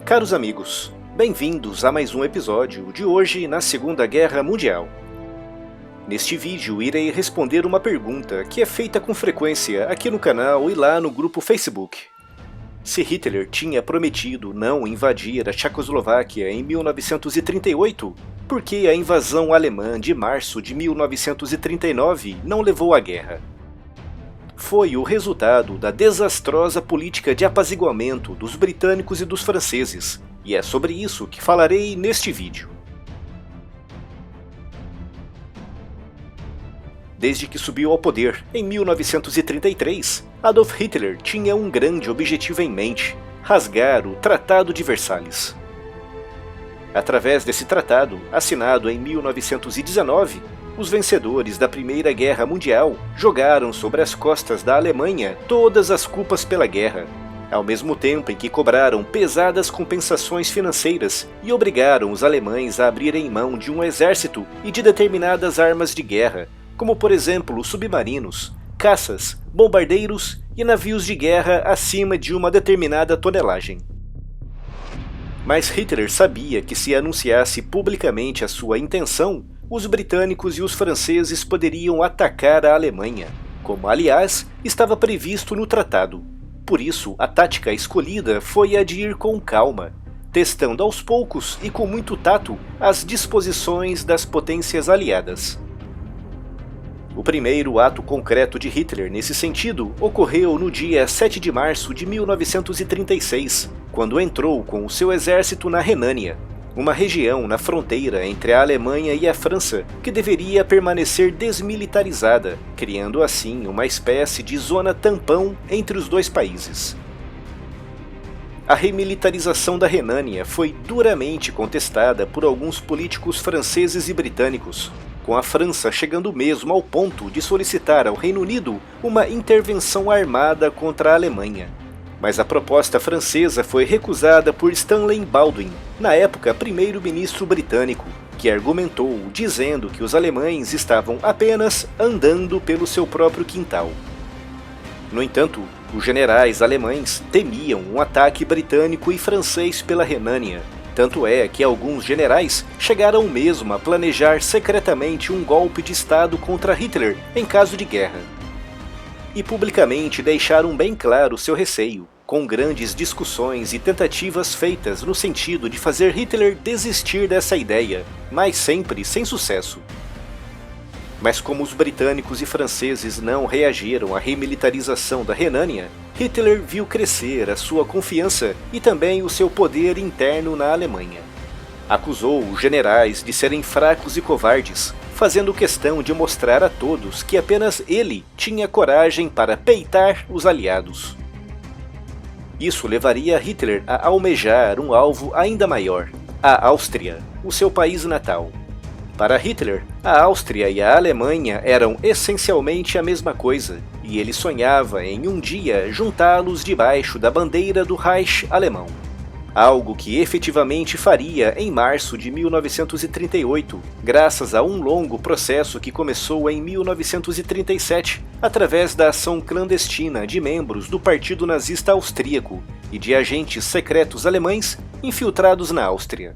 Caros amigos, bem-vindos a mais um episódio de hoje na Segunda Guerra Mundial. Neste vídeo irei responder uma pergunta que é feita com frequência aqui no canal e lá no grupo Facebook. Se Hitler tinha prometido não invadir a Tchecoslováquia em 1938, por que a invasão alemã de março de 1939 não levou à guerra? Foi o resultado da desastrosa política de apaziguamento dos britânicos e dos franceses, e é sobre isso que falarei neste vídeo. Desde que subiu ao poder, em 1933, Adolf Hitler tinha um grande objetivo em mente: rasgar o Tratado de Versalhes. Através desse tratado, assinado em 1919, os vencedores da Primeira Guerra Mundial jogaram sobre as costas da Alemanha todas as culpas pela guerra, ao mesmo tempo em que cobraram pesadas compensações financeiras e obrigaram os alemães a abrirem mão de um exército e de determinadas armas de guerra, como por exemplo submarinos, caças, bombardeiros e navios de guerra acima de uma determinada tonelagem. Mas Hitler sabia que se anunciasse publicamente a sua intenção, os britânicos e os franceses poderiam atacar a Alemanha, como aliás estava previsto no tratado. Por isso, a tática escolhida foi a de ir com calma, testando aos poucos e com muito tato as disposições das potências aliadas. O primeiro ato concreto de Hitler nesse sentido ocorreu no dia 7 de março de 1936, quando entrou com o seu exército na Renânia, uma região na fronteira entre a Alemanha e a França que deveria permanecer desmilitarizada, criando assim uma espécie de zona tampão entre os dois países. A remilitarização da Renânia foi duramente contestada por alguns políticos franceses e britânicos, com a França chegando mesmo ao ponto de solicitar ao Reino Unido uma intervenção armada contra a Alemanha. Mas a proposta francesa foi recusada por Stanley Baldwin, na época primeiro-ministro britânico, que argumentou dizendo que os alemães estavam apenas andando pelo seu próprio quintal. No entanto, os generais alemães temiam um ataque britânico e francês pela Renânia, tanto é que alguns generais chegaram mesmo a planejar secretamente um golpe de Estado contra Hitler em caso de guerra. E publicamente deixaram bem claro seu receio, com grandes discussões e tentativas feitas no sentido de fazer Hitler desistir dessa ideia, mas sempre sem sucesso. Mas como os britânicos e franceses não reagiram à remilitarização da Renânia, Hitler viu crescer a sua confiança e também o seu poder interno na Alemanha. Acusou os generais de serem fracos e covardes, fazendo questão de mostrar a todos que apenas ele tinha coragem para peitar os aliados. Isso levaria Hitler a almejar um alvo ainda maior: a Áustria, o seu país natal. Para Hitler, a Áustria e a Alemanha eram essencialmente a mesma coisa, e ele sonhava em um dia juntá-los debaixo da bandeira do Reich alemão. Algo que efetivamente faria em março de 1938, graças a um longo processo que começou em 1937, através da ação clandestina de membros do Partido Nazista Austríaco e de agentes secretos alemães infiltrados na Áustria.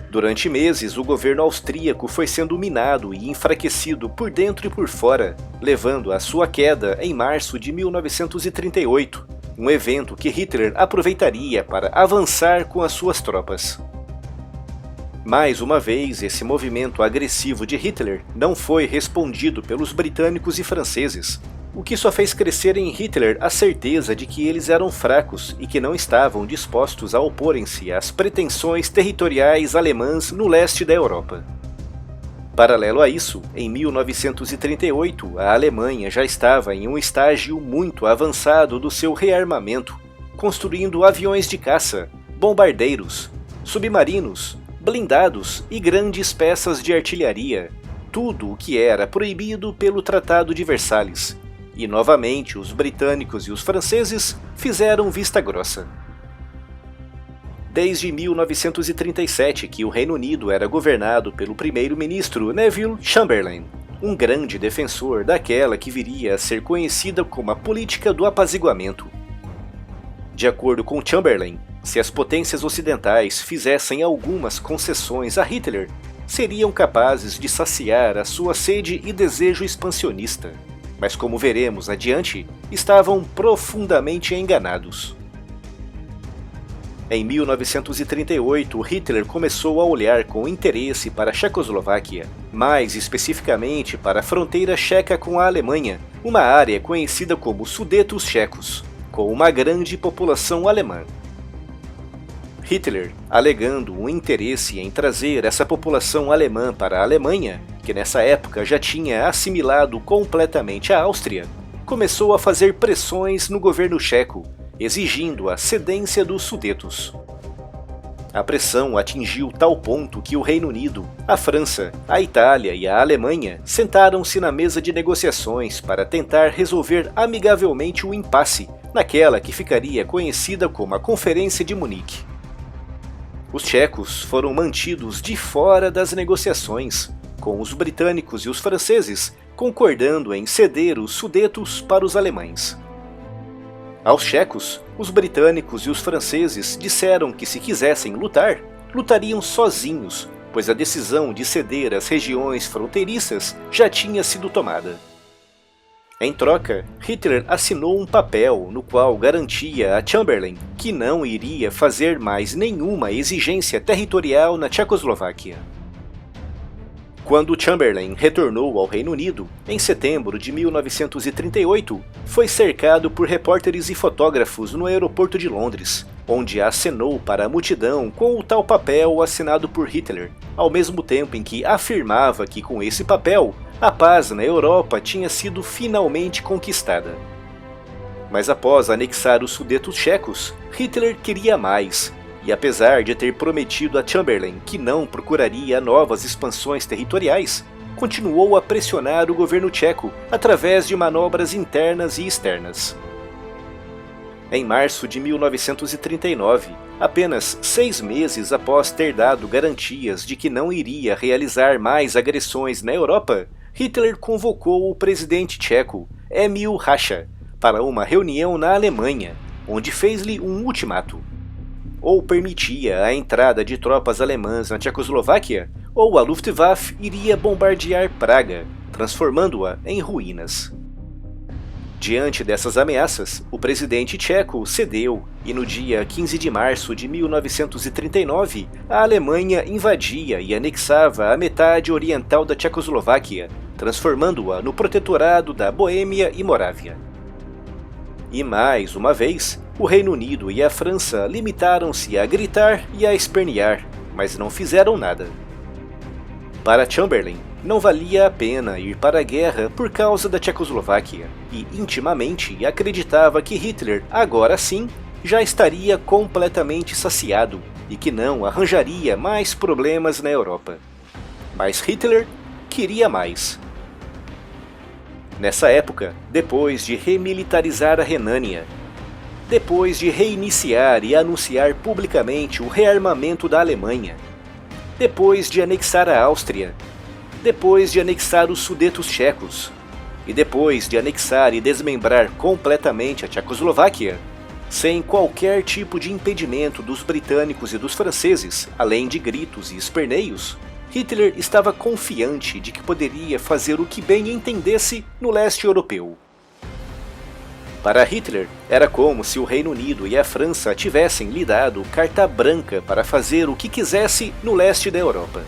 Durante meses, o governo austríaco foi sendo minado e enfraquecido por dentro e por fora, levando à sua queda em março de 1938, um evento que Hitler aproveitaria para avançar com as suas tropas. Mais uma vez, esse movimento agressivo de Hitler não foi respondido pelos britânicos e franceses, o que só fez crescer em Hitler a certeza de que eles eram fracos e que não estavam dispostos a oporem-se às pretensões territoriais alemãs no leste da Europa. Paralelo a isso, em 1938, a Alemanha já estava em um estágio muito avançado do seu rearmamento, construindo aviões de caça, bombardeiros, submarinos, blindados e grandes peças de artilharia, tudo o que era proibido pelo Tratado de Versalhes. E novamente os britânicos e os franceses fizeram vista grossa. Desde 1937 que o Reino Unido era governado pelo primeiro-ministro Neville Chamberlain, um grande defensor daquela que viria a ser conhecida como a política do apaziguamento. De acordo com Chamberlain, Se as potências ocidentais fizessem algumas concessões a Hitler, seriam capazes de saciar a sua sede e desejo expansionista. Mas como veremos adiante, estavam profundamente enganados. Em 1938, Hitler começou a olhar com interesse para a Tchecoslováquia, mais especificamente para a fronteira checa com a Alemanha, uma área conhecida como Sudetos Checos, com uma grande população alemã. Hitler, alegando um interesse em trazer essa população alemã para a Alemanha, que nessa época já tinha assimilado completamente a Áustria, começou a fazer pressões no governo checo, exigindo a cedência dos Sudetos. A pressão atingiu tal ponto que o Reino Unido, a França, a Itália e a Alemanha sentaram-se na mesa de negociações para tentar resolver amigavelmente o impasse, naquela que ficaria conhecida como a Conferência de Munique. Os tchecos foram mantidos de fora das negociações, com os britânicos e os franceses concordando em ceder os Sudetos para os alemães. Aos tchecos, os britânicos e os franceses disseram que se quisessem lutar, lutariam sozinhos, pois a decisão de ceder as regiões fronteiriças já tinha sido tomada. Em troca, Hitler assinou um papel no qual garantia a Chamberlain que não iria fazer mais nenhuma exigência territorial na Tchecoslováquia. Quando Chamberlain retornou ao Reino Unido, em setembro de 1938, foi cercado por repórteres e fotógrafos no aeroporto de Londres, onde acenou para a multidão com o tal papel assinado por Hitler, ao mesmo tempo em que afirmava que com esse papel, a paz na Europa tinha sido finalmente conquistada. Mas após anexar os Sudetos checos, Hitler queria mais, e apesar de ter prometido a Chamberlain que não procuraria novas expansões territoriais, continuou a pressionar o governo tcheco através de manobras internas e externas. Em março de 1939, apenas 6 meses após ter dado garantias de que não iria realizar mais agressões na Europa, Hitler convocou o presidente tcheco, Emil Hácha, para uma reunião na Alemanha, onde fez-lhe um ultimato. Ou permitia a entrada de tropas alemãs na Tchecoslováquia, ou a Luftwaffe iria bombardear Praga, transformando-a em ruínas. Diante dessas ameaças, o presidente tcheco cedeu e no dia 15 de março de 1939, a Alemanha invadia e anexava a metade oriental da Tchecoslováquia, transformando-a no protetorado da Boêmia e Morávia. E mais uma vez, o Reino Unido e a França limitaram-se a gritar e a espernear, mas não fizeram nada. Para Chamberlain, não valia a pena ir para a guerra por causa da Tchecoslováquia, e intimamente acreditava que Hitler, agora sim, já estaria completamente saciado e que não arranjaria mais problemas na Europa. Mas Hitler queria mais. Nessa época, depois de remilitarizar a Renânia, depois de reiniciar e anunciar publicamente o rearmamento da Alemanha, depois de anexar a Áustria, depois de anexar os Sudetos checos, e depois de anexar e desmembrar completamente a Tchecoslováquia, sem qualquer tipo de impedimento dos britânicos e dos franceses, além de gritos e esperneios, Hitler estava confiante de que poderia fazer o que bem entendesse no leste europeu. Para Hitler, era como se o Reino Unido e a França tivessem lhe dado carta branca para fazer o que quisesse no leste da Europa.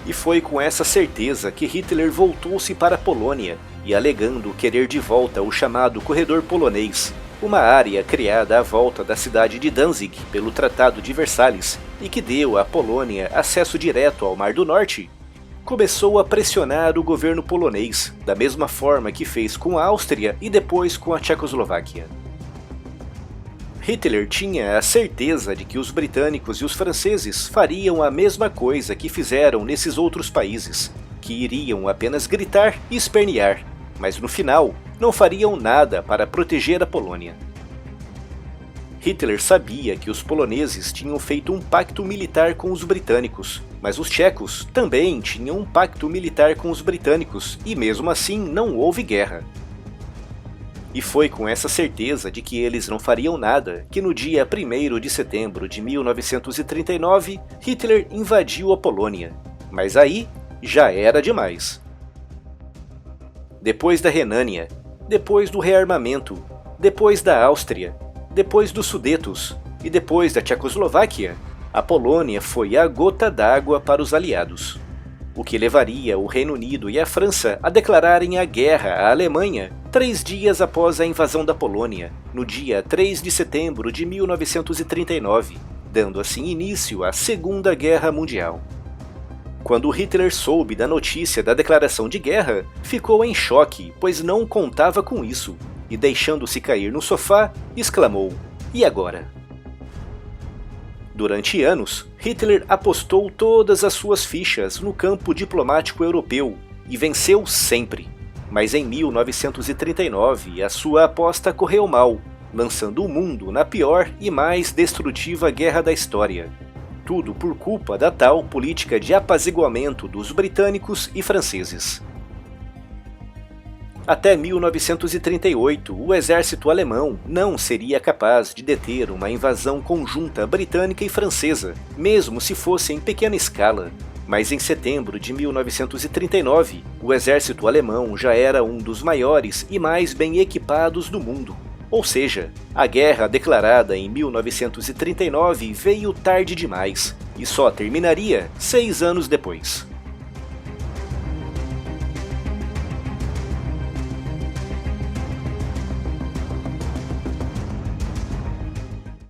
E foi com essa certeza que Hitler voltou-se para a Polônia e alegando querer de volta o chamado Corredor Polonês, uma área criada à volta da cidade de Danzig pelo Tratado de Versalhes e que deu à Polônia acesso direto ao Mar do Norte, começou a pressionar o governo polonês, da mesma forma que fez com a Áustria e depois com a Tchecoslováquia. Hitler tinha a certeza de que os britânicos e os franceses fariam a mesma coisa que fizeram nesses outros países, que iriam apenas gritar e espernear, mas no final não fariam nada para proteger a Polônia. Hitler sabia que os poloneses tinham feito um pacto militar com os britânicos, mas os tchecos também tinham um pacto militar com os britânicos e mesmo assim não houve guerra. E foi com essa certeza de que eles não fariam nada que no dia 1º de setembro de 1939, Hitler invadiu a Polônia. Mas aí já era demais. Depois da Renânia, depois do rearmamento, depois da Áustria, depois dos Sudetos e depois da Tchecoslováquia, a Polônia foi a gota d'água para os aliados, o que levaria o Reino Unido e a França a declararem a guerra à Alemanha 3 dias após a invasão da Polônia, no dia 3 de setembro de 1939, dando assim início à Segunda Guerra Mundial. Quando Hitler soube da notícia da declaração de guerra, ficou em choque, pois não contava com isso, e deixando-se cair no sofá, exclamou: "E agora?" Durante anos, Hitler apostou todas as suas fichas no campo diplomático europeu e venceu sempre. Mas em 1939, a sua aposta correu mal, lançando o mundo na pior e mais destrutiva guerra da história. Tudo por culpa da tal política de apaziguamento dos britânicos e franceses. Até 1938, o exército alemão não seria capaz de deter uma invasão conjunta britânica e francesa, mesmo se fosse em pequena escala. Mas em setembro de 1939, o exército alemão já era um dos maiores e mais bem equipados do mundo. Ou seja, a guerra declarada em 1939 veio tarde demais, e só terminaria 6 anos depois.